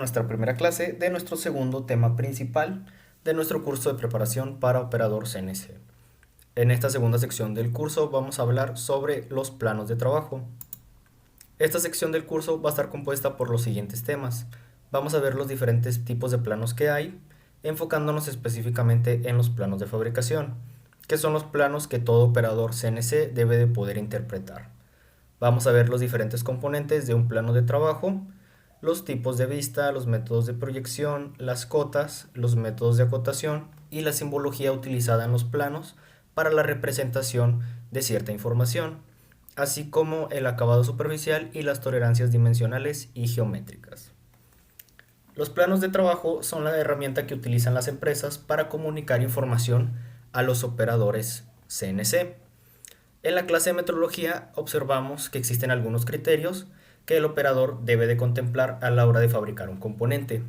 Nuestra primera clase de nuestro segundo tema principal de nuestro curso de preparación para operador CNC. En esta segunda sección del curso vamos a hablar sobre los planos de trabajo. Esta sección del curso va a estar compuesta por los siguientes temas. Vamos a ver los diferentes tipos de planos que hay, enfocándonos específicamente en los planos de fabricación, que son los planos que todo operador CNC debe de poder interpretar. Vamos a ver los diferentes componentes de un plano de trabajo, los tipos de vista, los métodos de proyección, las cotas, los métodos de acotación y la simbología utilizada en los planos para la representación de cierta información, así como el acabado superficial y las tolerancias dimensionales y geométricas. Los planos de trabajo son la herramienta que utilizan las empresas para comunicar información a los operadores CNC. En la clase de metrología observamos que existen algunos criterios que el operador debe de contemplar a la hora de fabricar un componente.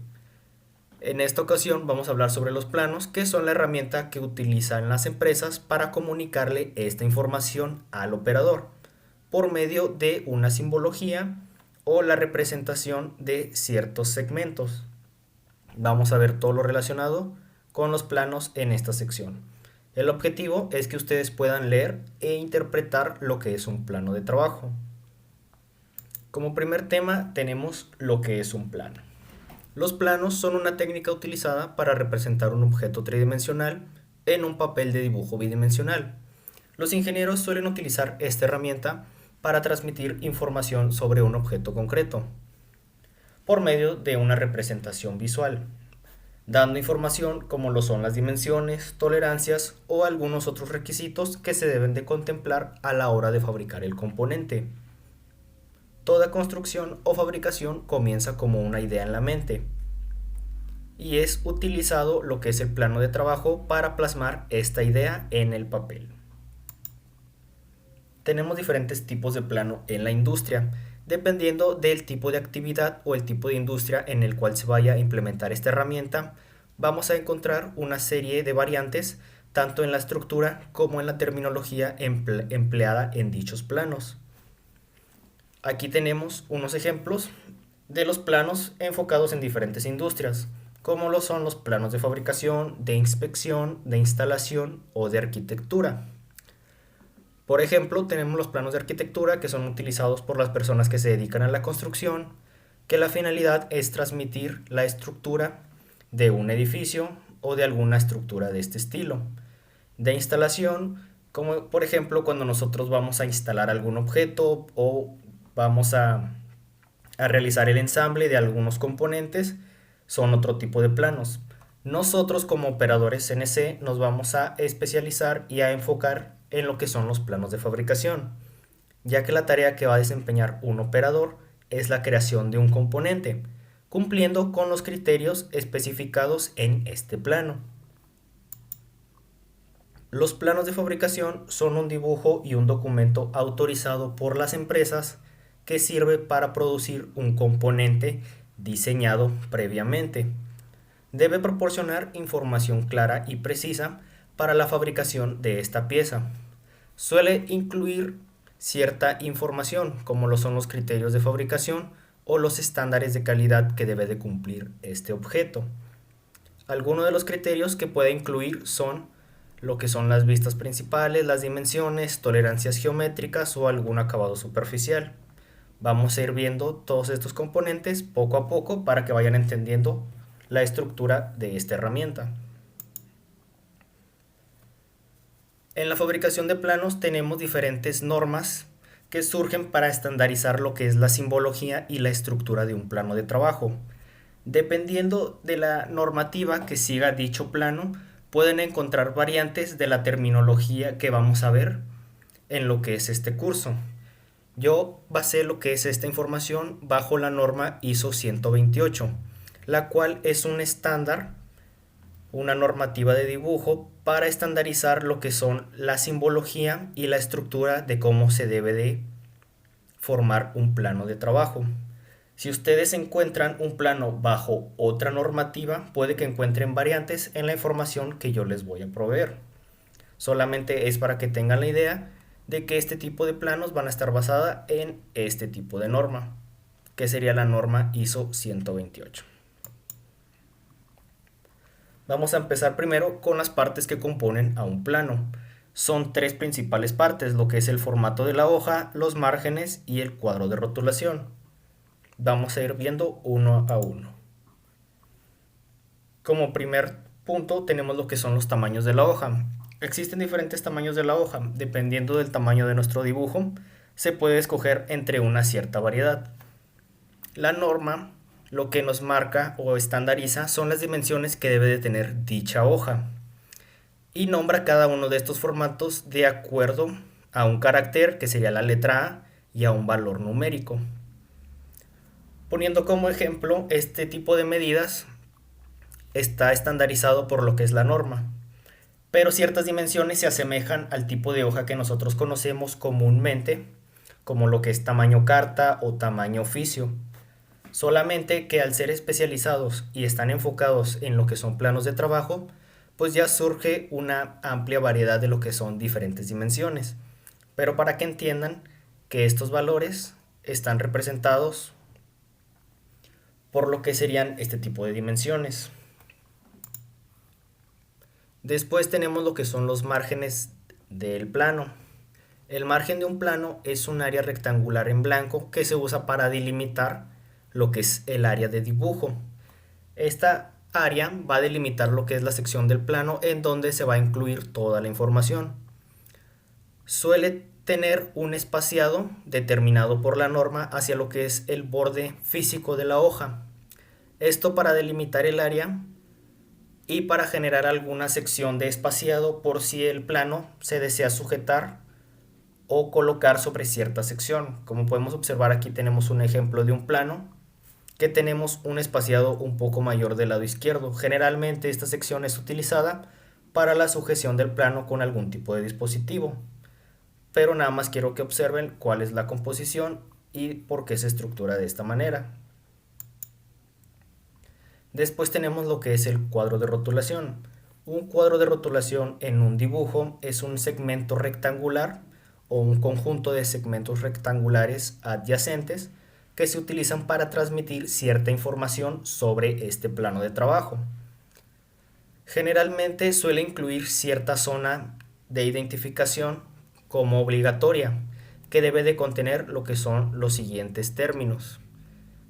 En esta ocasión vamos a hablar sobre los planos, que son la herramienta que utilizan las empresas para comunicarle esta información al operador por medio de una simbología o la representación de ciertos segmentos. Vamos a ver todo lo relacionado con los planos en esta sección. El objetivo es que ustedes puedan leer e interpretar lo que es un plano de trabajo. Como primer tema tenemos lo que es un plano. Los planos son una técnica utilizada para representar un objeto tridimensional en un papel de dibujo bidimensional. Los ingenieros suelen utilizar esta herramienta para transmitir información sobre un objeto concreto por medio de una representación visual, dando información como lo son las dimensiones, tolerancias o algunos otros requisitos que se deben de contemplar a la hora de fabricar el componente. Toda construcción o fabricación comienza como una idea en la mente y es utilizado lo que es el plano de trabajo para plasmar esta idea en el papel. Tenemos diferentes tipos de plano en la industria, dependiendo del tipo de actividad o el tipo de industria en el cual se vaya a implementar esta herramienta. Vamos a encontrar una serie de variantes tanto en la estructura como en la terminología empleada en dichos planos. Aquí tenemos unos ejemplos de los planos enfocados en diferentes industrias, como lo son los planos de fabricación, de inspección, de instalación o de arquitectura. Por ejemplo, tenemos los planos de arquitectura que son utilizados por las personas que se dedican a la construcción, que la finalidad es transmitir la estructura de un edificio o de alguna estructura de este estilo. De instalación, como por ejemplo cuando nosotros vamos a instalar algún objeto o vamos a realizar el ensamble de algunos componentes, son otro tipo de planos. Nosotros como operadores CNC nos vamos a especializar y a enfocar en lo que son los planos de fabricación, ya que la tarea que va a desempeñar un operador es la creación de un componente, cumpliendo con los criterios especificados en este plano. Los planos de fabricación son un dibujo y un documento autorizado por las empresas que sirve para producir un componente diseñado previamente. Debe proporcionar información clara y precisa para la fabricación de esta pieza. Suele incluir cierta información, como lo son los criterios de fabricación o los estándares de calidad que debe de cumplir este objeto. Algunos de los criterios que puede incluir son lo que son las vistas principales, las dimensiones, tolerancias geométricas o algún acabado superficial. Vamos a ir viendo todos estos componentes poco a poco para que vayan entendiendo la estructura de esta herramienta. En la fabricación de planos tenemos diferentes normas que surgen para estandarizar lo que es la simbología y la estructura de un plano de trabajo. Dependiendo de la normativa que siga dicho plano, pueden encontrar variantes de la terminología que vamos a ver en lo que es este curso. Yo basé lo que es esta información bajo la norma ISO 128, la cual es un estándar, una normativa de dibujo para estandarizar lo que son la simbología y la estructura de cómo se debe de formar un plano de trabajo. Si ustedes encuentran un plano bajo otra normativa, puede que encuentren variantes en la información que yo les voy a proveer. Solamente es para que tengan la idea de que este tipo de planos van a estar basada en este tipo de norma, que sería la norma ISO 128. Vamos a empezar primero con las partes que componen a un plano. Son tres principales partes, lo que es el formato de la hoja, los márgenes y el cuadro de rotulación. Vamos a ir viendo uno a uno. Como primer punto tenemos lo que son los tamaños de la hoja. Existen diferentes tamaños de la hoja. Dependiendo del tamaño de nuestro dibujo, se puede escoger entre una cierta variedad. La norma lo que nos marca o estandariza son las dimensiones que debe de tener dicha hoja y nombra cada uno de estos formatos de acuerdo a un carácter que sería la letra A y a un valor numérico. Poniendo como ejemplo, este tipo de medidas está estandarizado por lo que es la norma, pero ciertas dimensiones se asemejan al tipo de hoja que nosotros conocemos comúnmente, como lo que es tamaño carta o tamaño oficio. Solamente que al ser especializados y están enfocados en lo que son planos de trabajo, pues ya surge una amplia variedad de lo que son diferentes dimensiones. Pero para que entiendan que estos valores están representados por lo que serían este tipo de dimensiones. Después tenemos lo que son los márgenes del plano. El margen de un plano es un área rectangular en blanco que se usa para delimitar lo que es el área de dibujo. Esta área va a delimitar lo que es la sección del plano en donde se va a incluir toda la información. Suele tener un espaciado determinado por la norma hacia lo que es el borde físico de la hoja. Esto para delimitar el área y para generar alguna sección de espaciado por si el plano se desea sujetar o colocar sobre cierta sección. Como podemos observar, aquí tenemos un ejemplo de un plano que tenemos un espaciado un poco mayor del lado izquierdo. Generalmente esta sección es utilizada para la sujeción del plano con algún tipo de dispositivo, pero nada más quiero que observen cuál es la composición y por qué se estructura de esta manera. Después tenemos lo que es el cuadro de rotulación. Un cuadro de rotulación en un dibujo es un segmento rectangular o un conjunto de segmentos rectangulares adyacentes que se utilizan para transmitir cierta información sobre este plano de trabajo. Generalmente suele incluir cierta zona de identificación como obligatoria, que debe de contener lo que son los siguientes términos.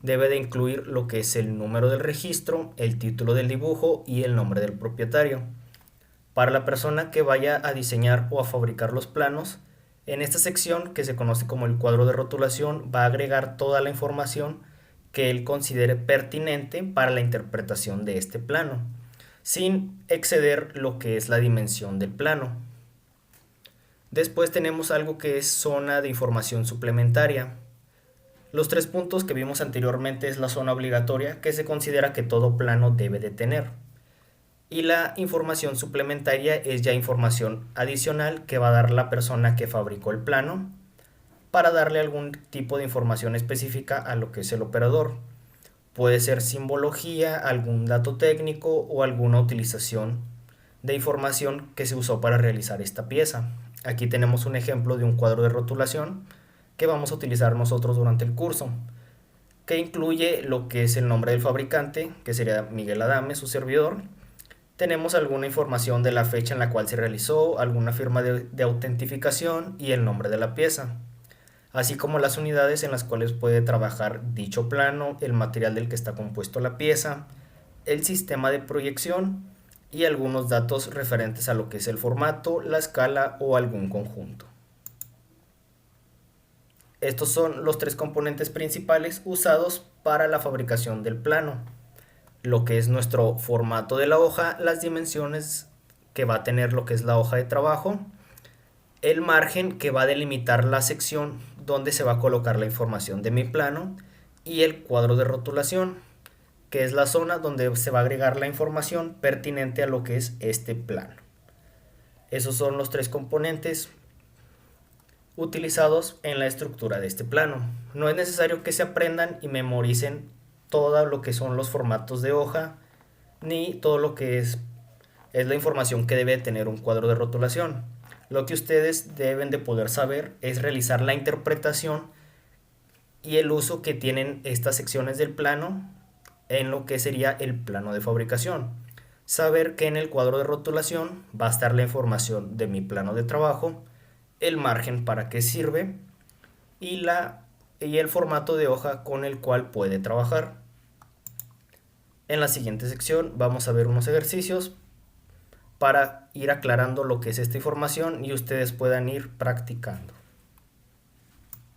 Debe de incluir lo que es el número del registro, el título del dibujo y el nombre del propietario. Para la persona que vaya a diseñar o a fabricar los planos, en esta sección, que se conoce como el cuadro de rotulación, va a agregar toda la información que él considere pertinente para la interpretación de este plano, sin exceder lo que es la dimensión del plano. Después tenemos algo que es zona de información suplementaria. Los tres puntos que vimos anteriormente es la zona obligatoria, que se considera que todo plano debe de tener. Y la información suplementaria es ya información adicional que va a dar la persona que fabricó el plano para darle algún tipo de información específica a lo que es el operador. Puede ser simbología, algún dato técnico o alguna utilización de información que se usó para realizar esta pieza. Aquí tenemos un ejemplo de un cuadro de rotulación que vamos a utilizar nosotros durante el curso, que incluye lo que es el nombre del fabricante, que sería Miguel Adame, su servidor. Tenemos alguna información de la fecha en la cual se realizó, alguna firma de autentificación y el nombre de la pieza, así como las unidades en las cuales puede trabajar dicho plano, el material del que está compuesto la pieza, el sistema de proyección y algunos datos referentes a lo que es el formato, la escala o algún conjunto. Estos son los tres componentes principales usados para la fabricación del plano. Lo que es nuestro formato de la hoja, las dimensiones que va a tener lo que es la hoja de trabajo, el margen que va a delimitar la sección donde se va a colocar la información de mi plano y el cuadro de rotulación, que es la zona donde se va a agregar la información pertinente a lo que es este plano. Esos son los tres componentes utilizados en la estructura de este plano. No es necesario que se aprendan y memoricen todo lo que son los formatos de hoja ni todo lo que es la información que debe tener un cuadro de rotulación. Lo que ustedes deben de poder saber es realizar la interpretación y el uso que tienen estas secciones del plano en lo que sería el plano de fabricación. saber que en el cuadro de rotulación va a estar la información de mi plano de trabajo, el margen para qué sirve y el formato de hoja con el cual puede trabajar. En la siguiente sección vamos a ver unos ejercicios para ir aclarando lo que es esta información y ustedes puedan ir practicando.